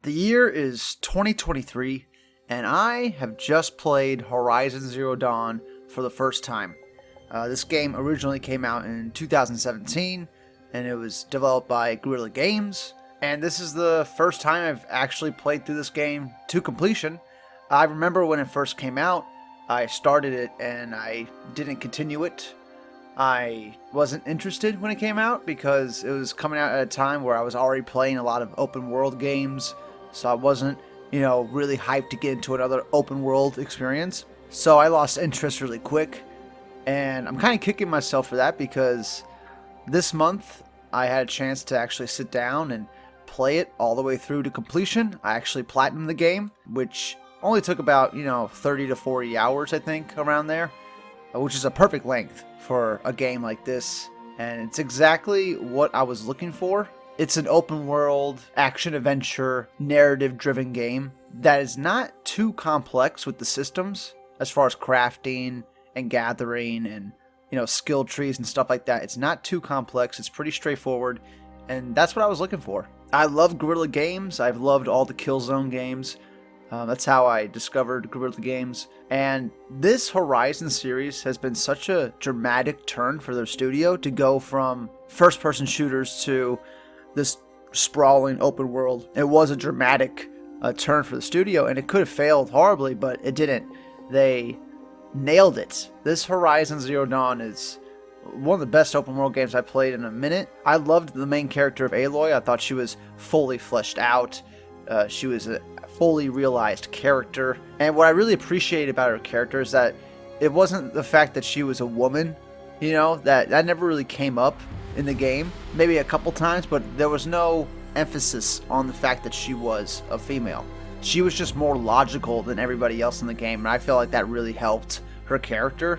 The year is 2023, and I have just played Horizon Zero Dawn for the first time. This game originally came out in 2017, and it was developed by Guerrilla Games, and this is the first time I've actually played through this game to completion. I remember when it first came out, I started it and I didn't continue it. I wasn't interested when it came out because it was coming out at a time where I was already playing a lot of open world games, so I wasn't, really hyped to get into another open world experience. So I lost interest really quick, and I'm kind of kicking myself for that because this month I had a chance to actually sit down and play it all the way through to completion. I actually platinumed the game, which only took about, 30 to 40 hours, I think, around there, which is a perfect length for a game like this, and it's exactly what I was looking for. It's an open world, action-adventure, narrative-driven game that is not too complex with the systems as far as crafting and gathering and, skill trees and stuff like that. It's not too complex, it's pretty straightforward, and that's what I was looking for. I love Guerrilla Games, I've loved all the Killzone games. That's how I discovered Guerrilla Games. And this Horizon series has been such a dramatic turn for their studio to go from first-person shooters to this sprawling open world. It was a dramatic turn for the studio, and it could have failed horribly, but it didn't. They nailed it. This Horizon Zero Dawn is one of the best open world games I played in a minute. I loved the main character of Aloy. I thought she was fully fleshed out. She was a fully realized character, and what I really appreciate about her character is that it wasn't the fact that she was a woman, that never really came up in the game, maybe a couple times, but there was no emphasis on the fact that she was a female. She was just more logical than everybody else in the game, and I feel like that really helped her character.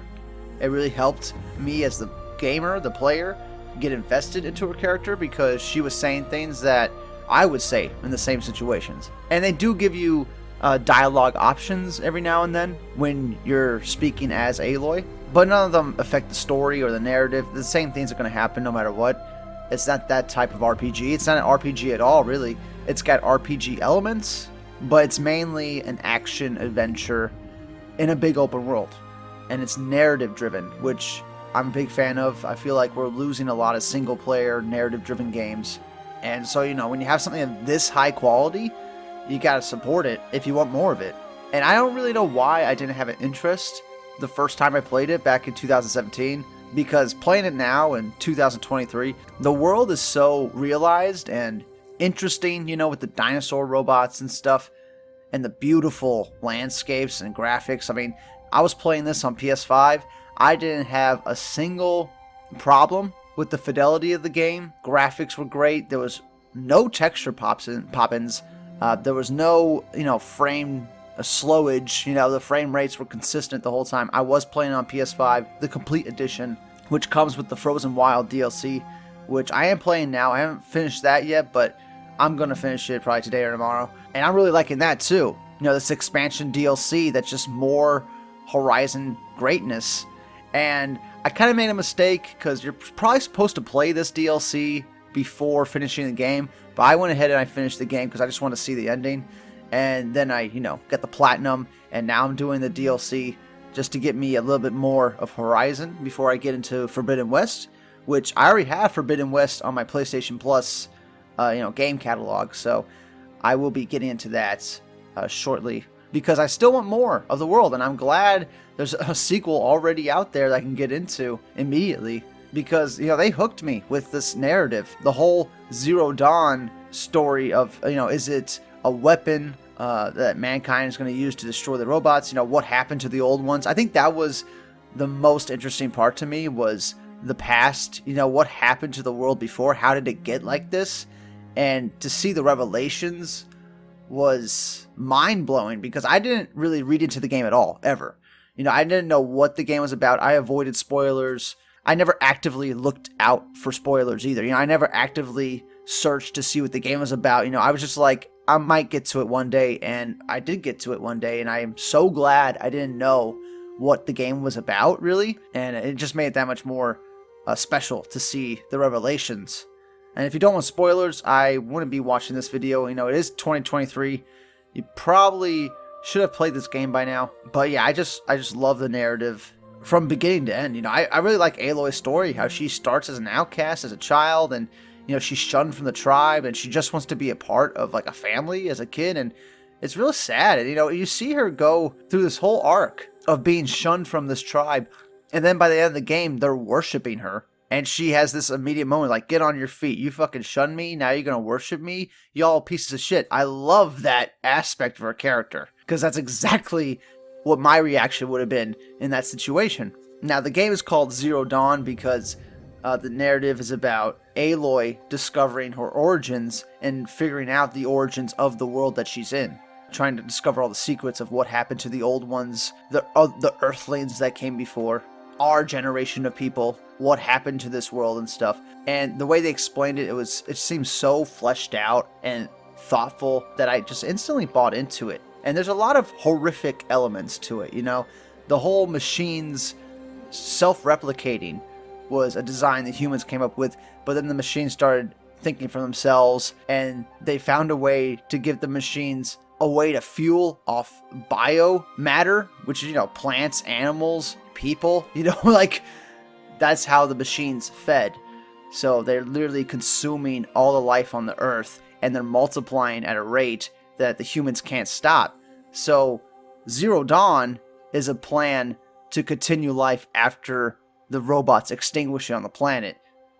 It really helped me as the gamer, the player, get invested into her character because she was saying things that I would say in the same situations. And they do give you dialogue options every now and then when you're speaking as Aloy, but none of them affect the story or the narrative. The same things are going to happen no matter what. It's not that type of RPG. It's not an RPG at all, really. It's got RPG elements, but it's mainly an action adventure in a big open world. And it's narrative driven, which I'm a big fan of. I feel like we're losing a lot of single player narrative driven games. And so, when you have something of this high quality, you gotta support it if you want more of it. And I don't really know why I didn't have an interest the first time I played it back in 2017, because playing it now in 2023, the world is so realized and interesting, with the dinosaur robots and stuff, and the beautiful landscapes and graphics. I mean, I was playing this on PS5. I didn't have a single problem with the fidelity of the game. Graphics were great. There was no texture pop-ins. There was no, frame slowage. The frame rates were consistent the whole time. I was playing on PS5, the complete edition, which comes with the Frozen Wild DLC, which I am playing now. I haven't finished that yet, but I'm going to finish it probably today or tomorrow. And I'm really liking that too. This expansion DLC that's just more Horizon greatness. And I kind of made a mistake because you're probably supposed to play this DLC before finishing the game, but I went ahead and I finished the game because I just want to see the ending, and then I, got the platinum, and now I'm doing the DLC just to get me a little bit more of Horizon before I get into Forbidden West, which I already have Forbidden West on my PlayStation Plus, game catalog, so I will be getting into that shortly, because I still want more of the world, and I'm glad there's a sequel already out there that I can get into immediately, because, they hooked me with this narrative. The whole Zero Dawn story of, is it a weapon that mankind is going to use to destroy the robots? What happened to the old ones? I think that was the most interesting part to me, was the past. What happened to the world before? How did it get like this? And to see the revelations was mind-blowing, because I didn't really read into the game at all, ever. I didn't know what the game was about. I avoided spoilers. I never actively looked out for spoilers either. I never actively searched to see what the game was about. I was just like, I might get to it one day, and I did get to it one day, and I am so glad I didn't know what the game was about, really. And it just made it that much more special to see the revelations. And if you don't want spoilers, I wouldn't be watching this video. You know, it is 2023. You probably should have played this game by now. But yeah, I just love the narrative from beginning to end. You know, I really like Aloy's story, how she starts as an outcast as a child, and you know, she's shunned from the tribe, and she just wants to be a part of like a family as a kid, and it's really sad. And you know, you see her go through this whole arc of being shunned from this tribe, and then by the end of the game, they're worshiping her. And she has this immediate moment like, get on your feet. You fucking shunned me. Now you're going to worship me? Y'all pieces of shit. I love that aspect of her character, because that's exactly what my reaction would have been in that situation. Now, the game is called Zero Dawn because the narrative is about Aloy discovering her origins and figuring out the origins of the world that she's in. Trying to discover all the secrets of what happened to the old ones, the Earthlings that came before, our generation of people, what happened to this world and stuff. And the way they explained it, it seemed so fleshed out and thoughtful that I just instantly bought into it. And there's a lot of horrific elements to it, you know. The whole machines self-replicating was a design that humans came up with, but then the machines started thinking for themselves, and they found a way to give the machines a way to fuel off biomatter, which is, you know, plants, animals, people, you know, like that's how the machines fed. So they're literally consuming all the life on the earth, and they're multiplying at a rate that the humans can't stop. So Zero Dawn is a plan to continue life after the robots extinguish it on the planet.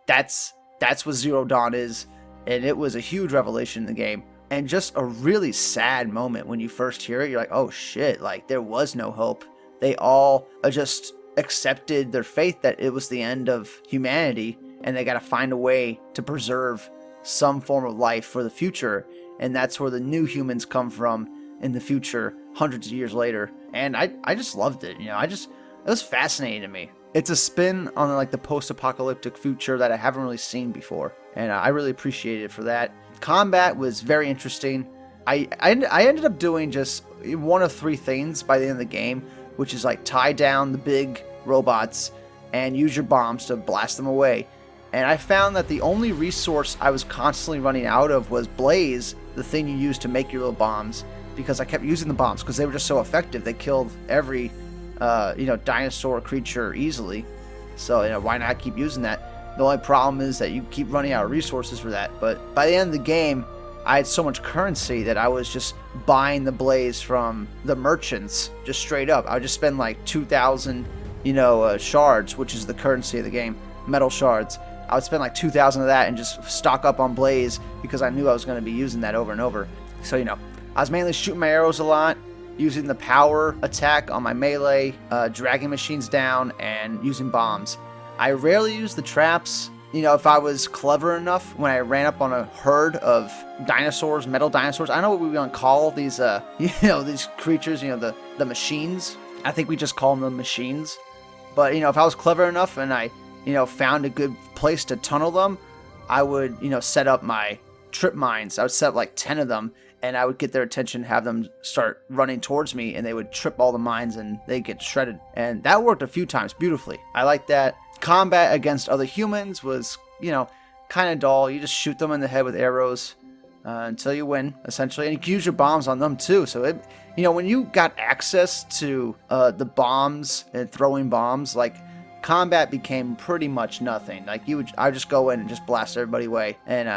That's what Zero Dawn is, and it was a huge revelation in the game. And just a really sad moment when you first hear it. You're like, oh shit, like there was no hope. They all just accepted their fate that it was the end of humanity, and they got to find a way to preserve some form of life for the future. And that's where the new humans come from in the future, hundreds of years later. And I just loved it. You know, it was fascinating to me. It's a spin on like the post-apocalyptic future that I haven't really seen before, and I really appreciated it for that. Combat was very interesting. I ended up doing just one of three things by the end of the game, which is like tie down the big robots and use your bombs to blast them away. And I found that the only resource I was constantly running out of was Blaze, the thing you use to make your little bombs, because I kept using the bombs because they were just so effective. They killed every dinosaur creature easily. So, you know, why not keep using that? The only problem is that you keep running out of resources for that. But by the end of the game, I had so much currency that I was just buying the Blaze from the merchants, just straight up. I would just spend like 2,000, shards, which is the currency of the game, metal shards. I would spend like 2,000 of that and just stock up on Blaze because I knew I was going to be using that over and over. So, you know, I was mainly shooting my arrows a lot, using the power attack on my melee, dragging machines down, and using bombs. I rarely use the traps. You know, if I was clever enough when I ran up on a herd of dinosaurs, metal dinosaurs, I don't know what we want to call these, these creatures, the machines. I think we just call them the machines. But, you know, if I was clever enough and I, found a good place to tunnel them, I would, set up my trip mines. I would set up like 10 of them, and I would get their attention, have them start running towards me, and they would trip all the mines and they get shredded. And that worked a few times beautifully. I like that. Combat against other humans was, kind of dull. You just shoot them in the head with arrows until you win, essentially. And you can use your bombs on them too. So, when you got access to the bombs and throwing bombs, like, combat became pretty much nothing. Like, I would just go in and just blast everybody away and,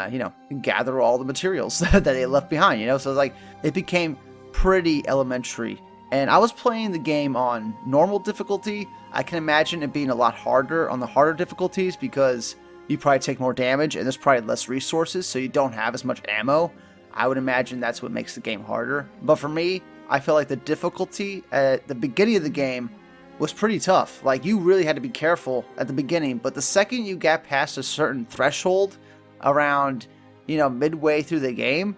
gather all the materials that they left behind, So, like, it became pretty elementary. And I was playing the game on normal difficulty. I can imagine it being a lot harder on the harder difficulties because you probably take more damage and there's probably less resources, so you don't have as much ammo. I would imagine that's what makes the game harder. But for me, I feel like the difficulty at the beginning of the game was pretty tough. Like, you really had to be careful at the beginning, but the second you got past a certain threshold around, midway through the game,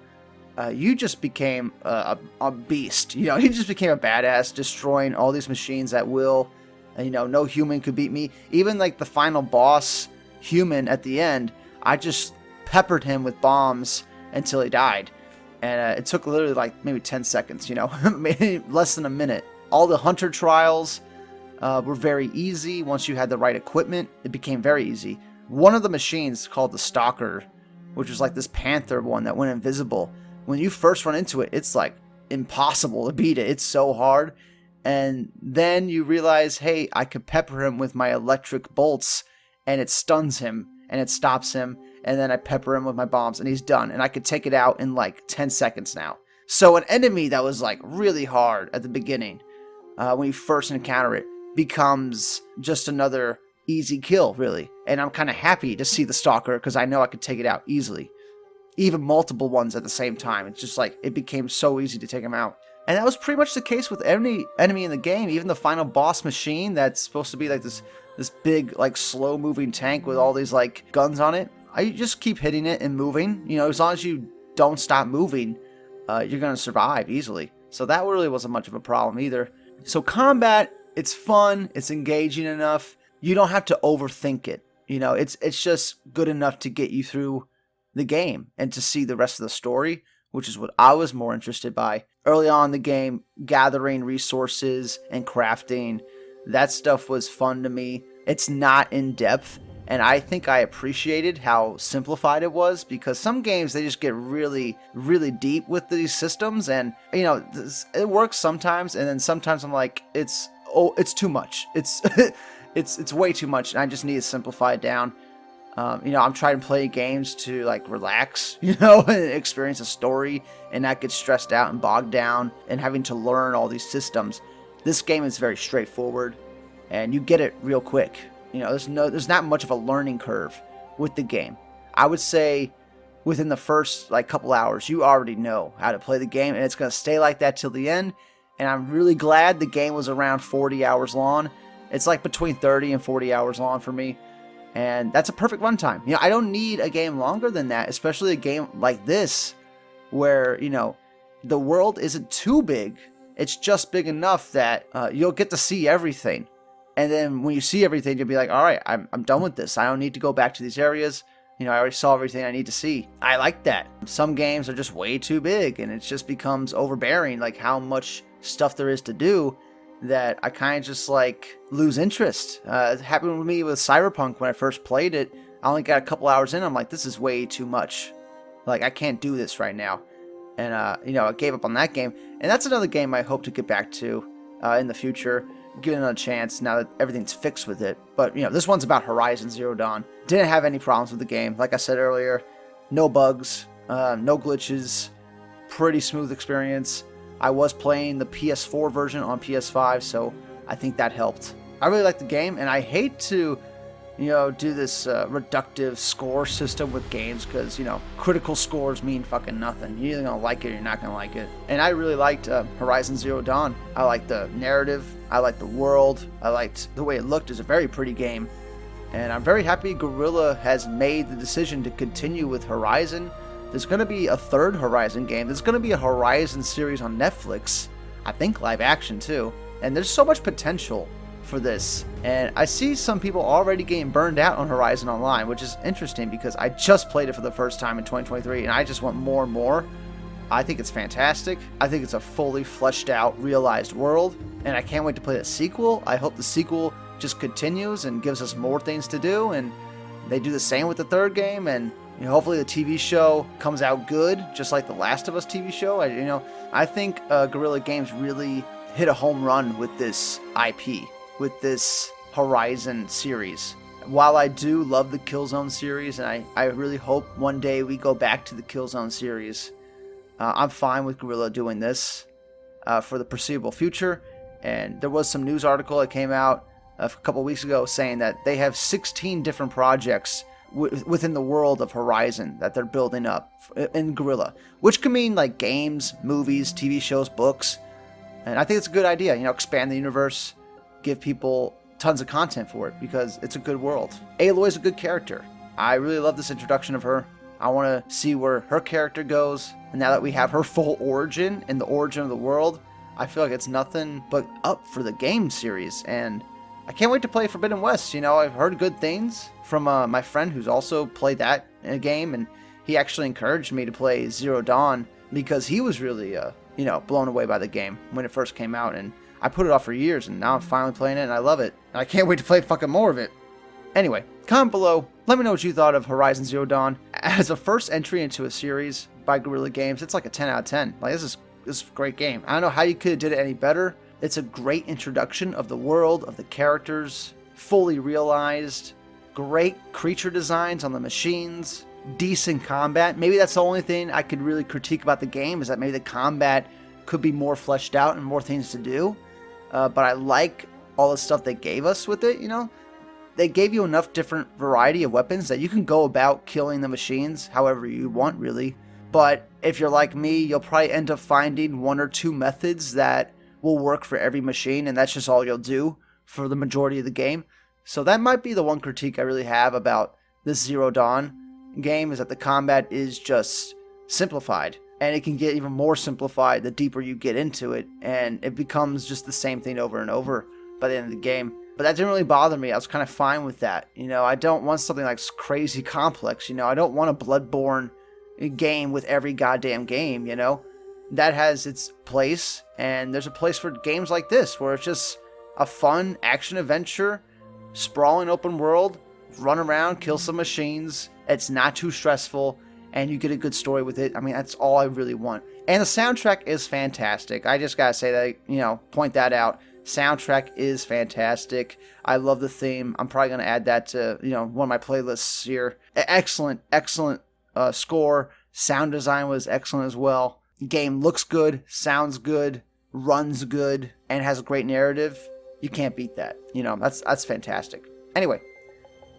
you just became a beast. You just became a badass, destroying all these machines at will. And, no human could beat me. Even like the final boss human at the end, I just peppered him with bombs until he died. And it took literally like maybe 10 seconds, maybe less than a minute. All the hunter trials were very easy. Once you had the right equipment, it became very easy. One of the machines, called the Stalker, which was like this panther one that went invisible. When you first run into it, it's like impossible to beat it. It's so hard. And then you realize, hey, I could pepper him with my electric bolts and it stuns him and it stops him. And then I pepper him with my bombs and he's done. And I could take it out in like 10 seconds now. So an enemy that was like really hard at the beginning, when you first encounter it, becomes just another easy kill, really. And I'm kind of happy to see the stalker because I know I could take it out easily. Even multiple ones at the same time. It's just like it became so easy to take him out. And that was pretty much the case with any enemy in the game. Even the final boss machine that's supposed to be like this big, like, slow-moving tank with all these, like, guns on it. I just keep hitting it and moving. You know, as long as you don't stop moving, you're going to survive easily. So that really wasn't much of a problem either. So combat, it's fun. It's engaging enough. You don't have to overthink it. You know, it's just good enough to get you through the game and to see the rest of the story, which is what I was more interested by. Early on in the game, gathering resources and crafting, that stuff was fun to me. It's not in depth, and I think I appreciated how simplified it was, because some games, they just get really, really deep with these systems, and, you know, it works sometimes, and then sometimes I'm like, it's too much. It's way too much, and I just need to simplify it down. You know, I'm trying to play games to, like, relax, you know, and experience a story and not get stressed out and bogged down and having to learn all these systems. This game is very straightforward and you get it real quick. You know, there's not much of a learning curve with the game. I would say within the first, like, couple hours, you already know how to play the game, and it's going to stay like that till the end. And I'm really glad the game was around 40 hours long. It's like between 30 and 40 hours long for me. And that's a perfect runtime. You know, I don't need a game longer than that, especially a game like this, where, you know, the world isn't too big. It's just big enough that you'll get to see everything. And then when you see everything, you'll be like, all right, I'm done with this. I don't need to go back to these areas. You know, I already saw everything I need to see. I like that. Some games are just way too big, and it just becomes overbearing, like how much stuff there is to do, that I kind of just, like, lose interest. It happened with me with Cyberpunk when I first played it. I only got a couple hours in. I'm like, this is way too much. Like, I can't do this right now. And, you know, I gave up on that game. And that's another game I hope to get back to in the future. Give it another chance now that everything's fixed with it. But, you know, this one's about Horizon Zero Dawn. Didn't have any problems with the game. Like I said earlier, no bugs, no glitches, pretty smooth experience. I was playing the PS4 version on PS5, so I think that helped. I really like the game, and I hate to, you know, do this reductive score system with games, because, you know, critical scores mean fucking nothing. You're either gonna like it or you're not gonna like it. And I really liked Horizon Zero Dawn. I liked the narrative, I liked the world, I liked the way it looked. It's a very pretty game, and I'm very happy Guerrilla has made the decision to continue with Horizon. There's going to be a third Horizon game. There's going to be a Horizon series on Netflix. I think live action too. And there's so much potential for this. And I see some people already getting burned out on Horizon Online, which is interesting because I just played it for the first time in 2023 and I just want more and more. I think it's fantastic. I think it's a fully fleshed out, realized world. And I can't wait to play the sequel. I hope the sequel just continues and gives us more things to do. And they do the same with the third game. And you know, hopefully the TV show comes out good, just like the Last of Us TV show. I think Guerrilla Games really hit a home run with this IP, with this Horizon series. While I do love the Killzone series, and I really hope one day we go back to the Killzone series, I'm fine with Guerrilla doing this for the foreseeable future. And there was some news article that came out a couple weeks ago saying that they have 16 different projects within the world of Horizon that they're building up in Guerrilla, which can mean like games, movies, TV shows, books. And I think it's a good idea, you know, expand the universe, give people tons of content for it, because it's a good world. Aloy's a good character. I really love this introduction of her. I want to see where her character goes. And now that we have her full origin and the origin of the world, I feel like it's nothing but up for the game series. And I can't wait to play Forbidden West. You know, I've heard good things from my friend who's also played that in a game, and he actually encouraged me to play Zero Dawn because he was really, you know, blown away by the game when it first came out. And I put it off for years, and now I'm finally playing it, and I love it. And I can't wait to play fucking more of it. Anyway, comment below. Let me know what you thought of Horizon Zero Dawn. As a first entry into a series by Guerrilla Games, it's like a 10 out of 10. Like, this is a great game. I don't know how you could have did it any better. It's a great introduction of the world, of the characters, fully realized, great creature designs on the machines, decent combat. Maybe that's the only thing I could really critique about the game, is that maybe the combat could be more fleshed out and more things to do. But I like all the stuff they gave us with it, you know? They gave you enough different variety of weapons that you can go about killing the machines however you want, really. But if you're like me, you'll probably end up finding one or two methods that will work for every machine, and that's just all you'll do for the majority of the game. So that might be the one critique I really have about this Zero Dawn game, is that the combat is just simplified. And it can get even more simplified the deeper you get into it, and it becomes just the same thing over and over by the end of the game. But that didn't really bother me. I was kind of fine with that. You know, I don't want something like crazy complex. You know, I don't want a Bloodborne game with every goddamn game, you know. That has its place, and there's a place for games like this, where it's just a fun action-adventure, sprawling open world, run around, kill some machines. It's not too stressful, and you get a good story with it. I mean, that's all I really want. And the soundtrack is fantastic. I just gotta say that, you know, point that out. Soundtrack is fantastic. I love the theme. I'm probably gonna add that to, you know, one of my playlists here. Excellent score. Sound design was excellent as well. Game looks good, sounds good, runs good, and has a great narrative. You can't beat that. You know, that's fantastic. Anyway,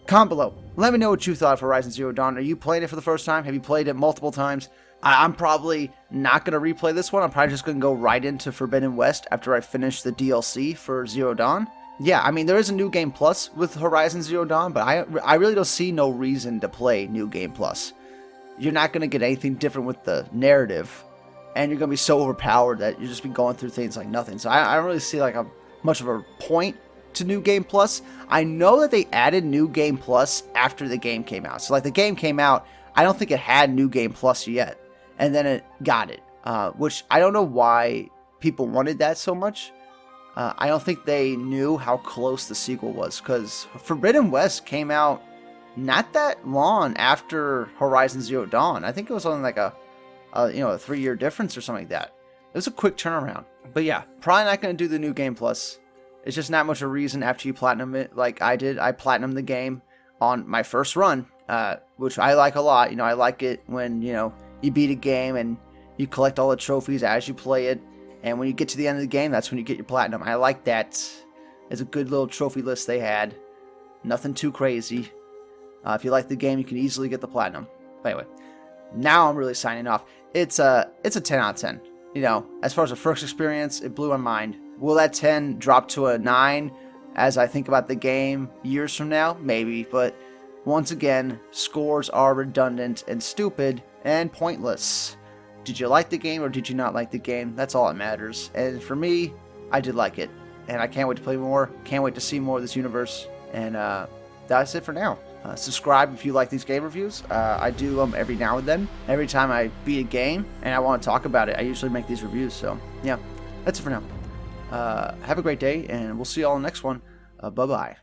comment below. Let me know what you thought of Horizon Zero Dawn. Are you playing it for the first time? Have you played it multiple times? I'm probably not going to replay this one. I'm probably just going to go right into Forbidden West after I finish the DLC for Zero Dawn. Yeah, I mean, there is a New Game Plus with Horizon Zero Dawn, but I really don't see no reason to play New Game Plus. You're not going to get anything different with the narrative, and you're going to be so overpowered that you'll just be going through things like nothing. So I don't really see like much of a point to New Game Plus. I know that they added New Game Plus after the game came out. So like the game came out, I don't think it had New Game Plus yet, and then it got it, which I don't know why people wanted that so much. I don't think they knew how close the sequel was, because Forbidden West came out not that long after Horizon Zero Dawn. I think it was only like a 3-year difference or something like that. It was a quick turnaround. But yeah, probably not going to do the New Game Plus. It's just not much of a reason after you platinum it like I did. I platinumed the game on my first run, which I like a lot. You know, I like it when, you know, you beat a game and you collect all the trophies as you play it. And when you get to the end of the game, that's when you get your platinum. I like that. It's a good little trophy list they had. Nothing too crazy. If you like the game, you can easily get the platinum. But anyway, now I'm really signing off. It's a 10 out of 10. You know, as far as the first experience, it blew my mind. Will that 10 drop to a 9 as I think about the game years from now? Maybe, but once again, scores are redundant and stupid and pointless. Did you like the game or did you not like the game? That's all that matters. And for me, I did like it. And I can't wait to play more. Can't wait to see more of this universe. And that's it for now. Subscribe if you like these game reviews. I do them every now and then. Every time I beat a game and I want to talk about it, I usually make these reviews. So, yeah, that's it for now. Have a great day, and we'll see you all in the next one. Bye-bye.